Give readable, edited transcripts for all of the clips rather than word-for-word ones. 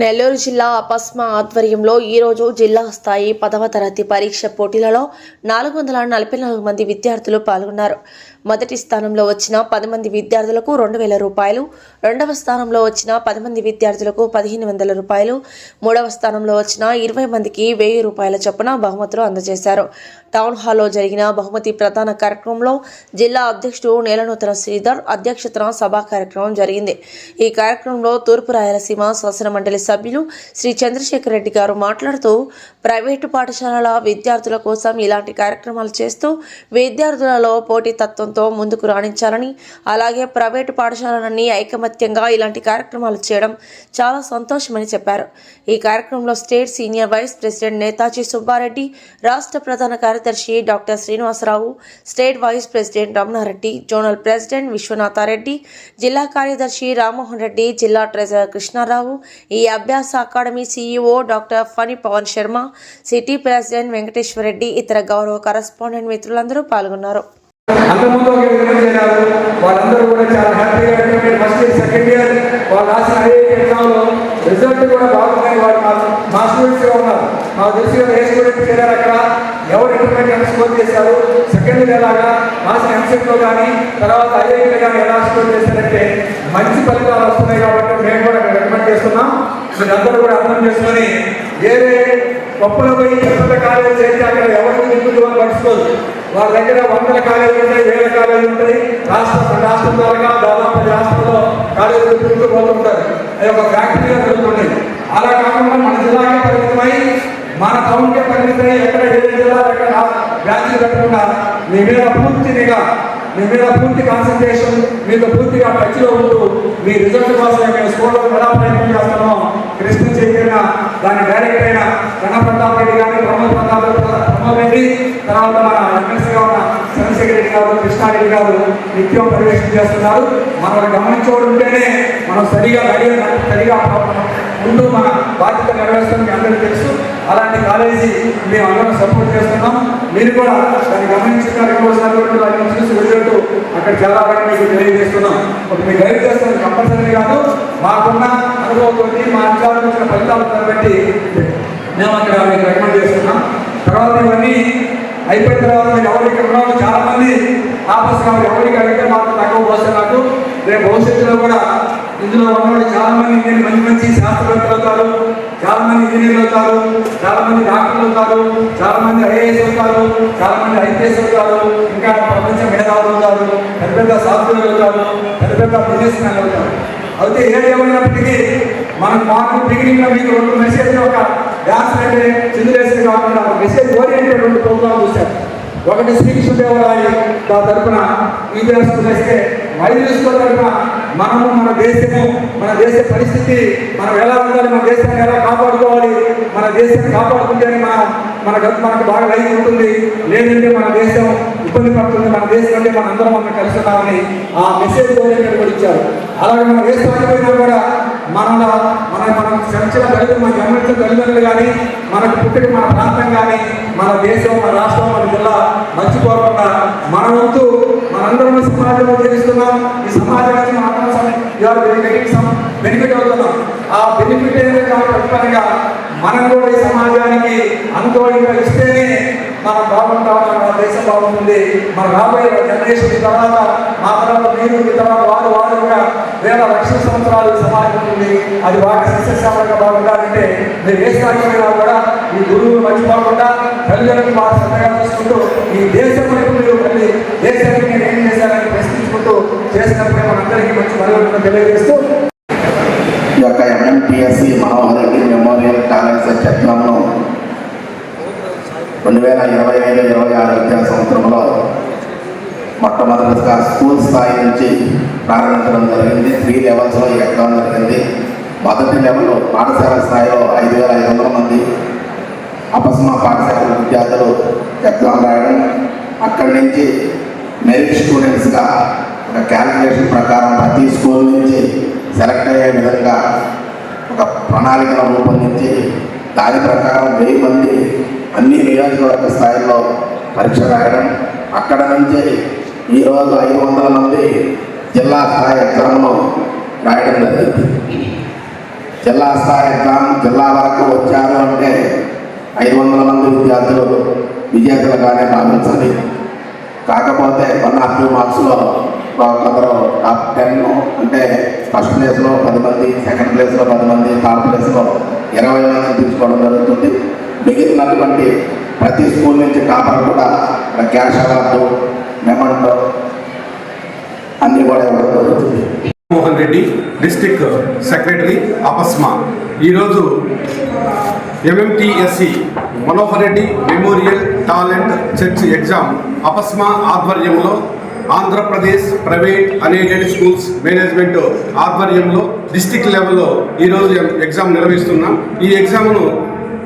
నెల్లూరు జిల్లా అపస్మా ఆధ్వర్యంలో ఈరోజు జిల్లా స్థాయి 10వ తరగతి పరీక్ష పోటీలలో 444 మంది విద్యార్థులు పాల్గొన్నారు. మొదటి స్థానంలో వచ్చిన 10 మంది విద్యార్థులకు 2000 రూపాయలు, రెండవ స్థానంలో వచ్చిన 10 మంది విద్యార్థులకు 1500 రూపాయలు, మూడవ స్థానంలో వచ్చిన 20 మందికి 1000 రూపాయల చొప్పున బహుమతులు అందజేశారు. టౌన్ హాల్లో జరిగిన బహుమతి ప్రదాన కార్యక్రమంలో జిల్లా అధ్యక్షుడు నేలనూతన శ్రీధర్ అధ్యక్షతన సభా కార్యక్రమం జరిగింది. ఈ కార్యక్రమంలో తూర్పు రాయలసీమ శాసన మండలి సభ్యులు శ్రీ చంద్రశేఖర్ రెడ్డి గారు మాట్లాడుతూ, ప్రైవేటు పాఠశాలల విద్యార్థుల కోసం ఇలాంటి కార్యక్రమాలు చేస్తూ విద్యార్థులలో పోటీతత్వంతో ముందుకు రాణించాలని, అలాగే ప్రైవేటు పాఠశాలలన్నీ ఐకమత్యంగా ఇలాంటి కార్యక్రమాలు చేయడం చాలా సంతోషమని చెప్పారు. ఈ కార్యక్రమంలో state senior vice president Netaji Subba Reddy, రాష్ట్ర ప్రధాన కార్యదర్శి doctor Srinivasa Rao, state vice president Ramana Reddy, zonal president Vishwanatha Reddy, జిల్లా కార్యదర్శి రామ్మోహన్ రెడ్డి, జిల్లా ట్రెజరర్ కృష్ణారావు, ఈ Abhyasa academy CEO doctor Phani Pavan Sharma, city president Venkateswara Reddy, ఇతర గౌరవ కరెస్పాండెంట్ మిత్రులందరూ పాల్గొన్నారు. వాళ్ళందరూ కూడా చాలా హ్యాపీగా ఫస్ట్ ఇయర్ సెకండ్ ఇయర్ వాళ్ళు రాసిన ఐఐటి ఎగ్జామ్లో రిజల్ట్ కూడా బాగుందని వాళ్ళు మా స్టూడెంట్స్గా ఉన్నారు. మాకు తెలిసి ఏ స్టూడెంట్స్ చేరారు, అక్కడ ఎవరు ఇంటర్మీడియట్ స్కోర్ చేశారు, సెకండ్ ఇయర్ ఎలాగా రాసిన ఎంసెట్లో కానీ తర్వాత ఐఐటీలో కానీ ఎలా స్కోర్ చేశారంటే మంచి ఫలితాలు వస్తున్నాయి. కాబట్టి మేము కూడా రికమెండ్ చేస్తున్నాం. మీరందరూ కూడా అర్థం చేసుకొని వేరే గొప్పలో పోయి పెద్ద కాలేజీ చేస్తే అక్కడ ఎవరికి దిగుతూ పడుచుకోదు. వాళ్ళ దగ్గర 100 కాలేజీలు ఉంటాయి, 1000 కాలేజీలు ఉంటాయి. రాష్ట్రం ద్వారా దాదాపు రాష్ట్రంలో కాలేజీలు తిరుగుతూ పోతుంటారు. అది ఒక ఫ్యాక్టరీగా జరుగుతుంటాయి. అలా కాకుండా మన జిల్లాకే పరిమితమై, మన టౌన్కే పరిమితమై, ఎక్కడ ఏ జిల్లా ఎక్కడ బ్రాంచ్లు పెట్టకుండా మీ మీద పూర్తి నిఘా, మీ మీద పూర్తి కాన్సన్ట్రేషన్, మీతో పూర్తిగా టచ్లో ఉంటూ మీ రిజల్ట్ కోసం మేము స్కూల్లో ఎలా ప్రయత్నం చేస్తామో కృష్ణ చైతన్య దాని డైరెక్ట్ అయిన కన్నప్రతాప్ రెడ్డి కానీ ప్రమోద్ రెడ్డి, తర్వాత మన ఎమ్మెల్సీగా ఉన్న చంద్రశేఖర్ రెడ్డి గారు, కృష్ణారెడ్డి గారు నిత్యం పర్యవేక్షణ చేస్తున్నారు. మనం గమనించడం ఉంటేనే మనం సరిగా ముందు మన బాధ్యత నెరవేర్చడానికి అందరికీ తెలుసు. అలాంటి కాలేజీ మేము అందరం సపోర్ట్ చేస్తున్నాం. మీరు కూడా దాన్ని గమనించుకున్నారు. చూసి వెళ్ళినట్టు అక్కడ చాలా మీకు తెలియజేస్తున్నాం. ఒక మీకు గైడ్ చేస్తాను కంపల్సరీ కాదు, మాకున్న అనుభవంతో మా అధికారులు వచ్చిన ఫలితాలను బట్టి మేము అక్కడ మీకు రికమెండ్ చేస్తున్నాం. తర్వాత ఇవన్నీ అయిపోయిన తర్వాత మీరు ఎవరికి ఉన్నారో చాలా మంది ఆఫీస్ కావాలి, ఎవరికి అడిగితే మాకు తక్కువ పోస్తే నాకు రేపు భవిష్యత్తులో కూడా ఇందులో ఉన్నవాళ్ళు చాలా మంది మంచి శాస్త్రవేత్తలు అవుతారు, చాలా మంది ఇంజనీర్లు అవుతారు, చాలా మంది డాక్టర్లు అవుతారు, చాలా మంది IAS అవుతారు, చాలా మంది IPS అవుతారు, ఇంకా ప్రపంచ మేధావులు అవుతారు, పెద్ద సాఫ్ట్వేర్ అవుతారు, పెద్ద బిజినెస్ మ్యాన్ అవుతారు. అయితే ఏమైనప్పటికీ మనకు మార్కెట్ బిగినింగ్లో మీకు 2 మెసేజ్లు, ఒక డ్యాన్స్ అంటే చిందులేసి కాకుండా ఒక మెసేజ్ ఓరియంటెడ్ 2 ప్రోగ్రామ్ చూశారు. ఒకటి శ్రీకృష్ణదేవరాయ తరఫున EBS చేస్తే, వైద్యుల తరఫున మనము మన దేశము, మన దేశ పరిస్థితి, మనం ఎలా ఉండాలి, మన దేశాన్ని ఎలా కాపాడుకోవాలి, మన దేశాన్ని కాపాడుకుంటేనే మనకు బాగా లైఫ్ ఉంటుంది, లేదంటే మన దేశం ఇబ్బంది పడుతుంది, మన దేశం అంటే మన అందరం మనం కలిసి ఉన్నామని ఆ మెసేజ్ ఓరియంటెడ్ ఇచ్చారు. అలాగే మన దేశం అయిపోయినా కూడా మనం సంచిన తల్లిదండ్రులు, మన జన్మించిన తల్లిదండ్రులు కానీ, మనకు పుట్టిన మన ప్రాంతం కానీ, మన దేశం, మన రాష్ట్రం, మన జిల్లా మర్చిపోకుండా మన వంతు మనందరం సమాజంలో జీవిస్తున్నాం. ఈ సమాజానికి మనం బెనిఫిట్ అవుతున్నాం. ఆ బెనిఫిట్ ఏదైతే ప్రతిపరంగా మనం కూడా ఈ సమాజానికి అనుకోవడంగా ఇస్తేనే మనం బాగుంటాం, మన దేశం బాగుంటుంది. మన రాబోయే జనరేషన్ తర్వాత, మా తర్వాత మీరు, తర్వాత వారు కూడా వేల లక్షల సంవత్సరాలు సమాజం ఉంటుంది. అది బాగా సస్యశ్యామలంగా బాగుండాలంటే మీరు ఏ స్థాయిలో కూడా ఈ గురువులు మర్చిపోకుండా తల్లిదండ్రులు బాగా శ్రద్ధగా చూసుకుంటూ ఈ దేశం వైపు మీరు మళ్ళీ దేశానికి నేను ఏం చేశానని ప్రశ్నించుకుంటూ చేసినప్పుడే మనందరికీ మంచి మరుగుదలను తెలియజేస్తూ ఈ యొక్క MNPSC Manohar Reddy memorial college చట్రంను 2025-26 విద్యా సంవత్సరంలో మొట్టమొదటిగా స్కూల్ స్థాయి నుంచి ప్రారంభించడం జరిగింది. 3 లెవెల్స్లో ఈ ఎగ్జామ్ జరిగింది. మొదటి లెవెల్ పాఠశాల స్థాయిలో 5500 మంది అపస్మా పాఠశాల విద్యార్థులు ఎగ్జామ్ రాయడం, అక్కడి నుంచి మెరిట్ స్టూడెంట్స్గా ఒక క్యాలిక్యులేషన్ ప్రకారం ప్రతి స్కూల్ నుంచి సెలెక్ట్ అయ్యే విధంగా ఒక ప్రణాళికను రూపొందించి దాని ప్రకారం 1000 మంది అన్ని నియోజకవర్గ స్థాయిలో పరీక్ష రాయడం, అక్కడ నుంచి ఈరోజు 500 మంది జిల్లా స్థాయి ఎగ్జామ్ను రాయడం జరిగింది. జిల్లా స్థాయి ఎగ్జామ్ జిల్లా వరకు వచ్చారు అంటే 500 మంది విద్యార్థులు విజేతలుగానే భావించాలి. కాకపోతే 102 మార్క్స్లో కొందరు టాప్ 10 అంటే ఫస్ట్ ప్లేస్లో 10 మంది, సెకండ్ ప్లేస్లో 10 మంది, థర్డ్ ప్లేస్లో 20 మంది తీసుకోవడం జరుగుతుంది. మిగిలినటువంటి ప్రతి స్కూల్ నుంచి టాపర్ కూడా క్యాష్ అవార్డు, మెమంటో అన్నీ కూడా ఇవ్వడం జరుగుతుంది. Mohan Reddy, district secretary, అపస్మా. ఈరోజు MMTSE Manohar Reddy memorial talent church exam అపస్మా ఆధ్వర్యంలో Andhra Pradesh private unaided schools management ఆధ్వర్యంలో డిస్ట్రిక్ట్ లెవెల్లో ఈరోజు ఎగ్జామ్ నిర్వహిస్తున్నాం. ఈ ఎగ్జామ్ను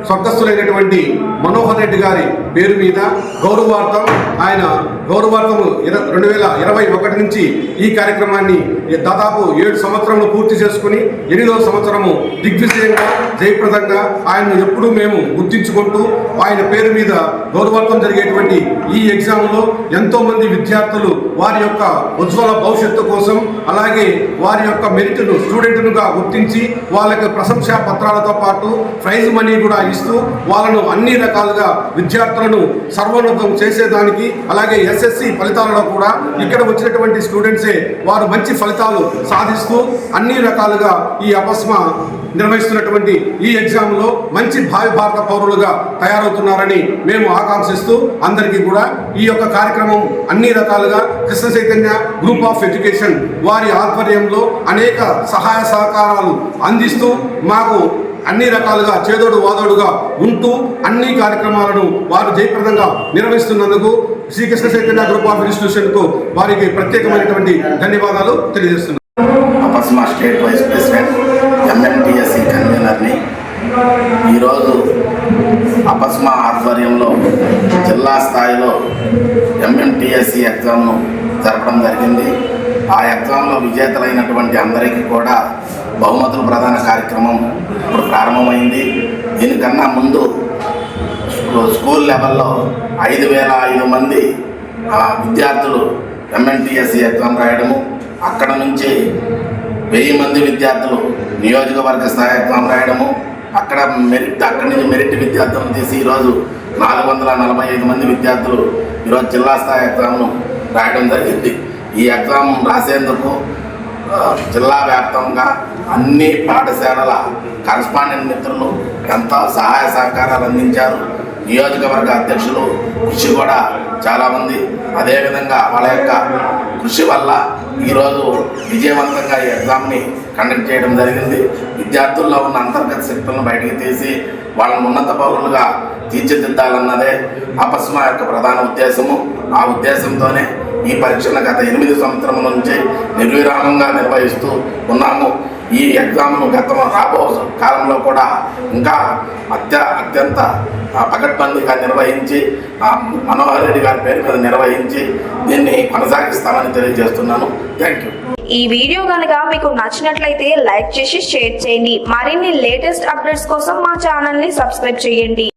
స్వర్గస్థులైనటువంటి మనోహర్ రెడ్డి గారి పేరు మీద గౌరవార్థం, ఆయన గౌరవార్థము 2021 నుంచి ఈ కార్యక్రమాన్ని దాదాపు 7 సంవత్సరములు పూర్తి చేసుకుని 8వ సంవత్సరము దిగ్విజయంగా జయప్రదంగా ఆయన్ను ఎప్పుడూ మేము గుర్తించుకుంటూ ఆయన పేరు మీద గౌరవార్థం జరిగేటువంటి ఈ ఎగ్జామ్లో ఎంతోమంది విద్యార్థులు వారి యొక్క ఉజ్వల భవిష్యత్తు కోసం, అలాగే వారి యొక్క మెరిట్ను స్టూడెంట్నుగా గుర్తించి వాళ్ళకి ప్రశంసా పత్రాలతో పాటు ప్రైజ్ మనీ కూడా ఇస్తూ వాళ్ళను అన్ని రకాలుగా విద్యార్థులను సర్వోన్నతం చేసేదానికి, అలాగే SSC ఫలితాలలో కూడా ఇక్కడ వచ్చినటువంటి స్టూడెంట్సే వారు మంచి ఫలితాలు సాధిస్తూ అన్ని రకాలుగా ఈ అపస్మా నిర్వహిస్తున్నటువంటి ఈ ఎగ్జామ్లో మంచి భావి భారత పౌరులుగా తయారవుతున్నారని మేము ఆకాంక్షిస్తూ అందరికీ కూడా ఈ యొక్క కార్యక్రమం అన్ని రకాలుగా Krishna Chaitanya group of education వారి ఆధ్వర్యంలో అనేక సహాయ సహకారాలు అందిస్తూ మాకు అన్ని రకాలుగా చేదోడు వాదోడుగా ఉంటూ అన్ని కార్యక్రమాలను వారు జయప్రదంగా నిర్వహిస్తున్నందుకు శ్రీకృష్ణ చైతన్య గ్రూప్ ఆఫ్ ఇన్స్టిట్యూషన్కు వారికి ప్రత్యేకమైనటువంటి ధన్యవాదాలు తెలియజేస్తున్నాను. అపస్మా స్టేట్ వైస్ ప్రెసిడెంట్, MMTSE కన్వీనర్ని. ఈరోజు అపస్మా ఆధ్వర్యంలో జిల్లా స్థాయిలో MMTSE ఎగ్జామ్ను జరపడం జరిగింది. ఆ ఎగ్జామ్లో విజేతలైనటువంటి అందరికీ కూడా బహుమతుల ప్రదాన కార్యక్రమం ఇప్పుడు ప్రారంభమైంది. దీనికన్నా ముందు స్కూల్ లెవెల్లో 5,005 మంది విద్యార్థులు MMTSE ఎగ్జామ్ రాయడము, అక్కడ నుంచి 1000 మంది విద్యార్థులు నియోజకవర్గ స్థాయి ఎగ్జామ్ రాయడము, అక్కడి నుంచి మెరిట్ విద్యార్థులను తీసి ఈరోజు 445 మంది విద్యార్థులు ఈరోజు జిల్లా స్థాయి ఎగ్జామ్ను రాయడం జరిగింది. ఈ ఎగ్జామ్ రాసేందుకు జిల్లా వ్యాప్తంగా అన్ని పాఠశాలల కరస్పాండెంట్ మిత్రులు ఎంతో సహాయ సహకారాలు అందించారు. నియోజకవర్గ అధ్యక్షులు కృషి కూడా చాలామంది, అదేవిధంగా వాళ్ళ యొక్క కృషి వల్ల ఈరోజు విజయవంతంగా ఈ ఎగ్జామ్ని కండక్ట్ చేయడం జరిగింది. విద్యార్థుల్లో ఉన్న అంతర్గత శక్తులను బయటికి తీసి వాళ్ళని ఉన్నత పౌరులుగా తీర్చిదిద్దాలన్నదే అపస్మా యొక్క ప్రధాన ఉద్దేశము. ఆ ఉద్దేశంతోనే ఈ పరీక్షను గత 8 సంవత్సరముల నుంచి నిర్విరామంగా నిర్వహిస్తూ ఉన్నాము. ఈ ఎగ్జామ్ను రాబో కాలంలో కూడా ఇంకా అత్యంత పకడ్బందీగా నిర్వహించి మనోహర్ రెడ్డి గారి పేరు మీద నిర్వహించి దీన్ని కొనసాగిస్తామని తెలియజేస్తున్నాను. Thank you. ఈ వీడియో కనుక మీకు నచ్చినట్లయితే లైక్ చేసి షేర్ చేయండి. మరిన్ని లేటెస్ట్ అప్డేట్స్ కోసం మా ఛానల్ ని సబ్స్క్రైబ్ చేయండి.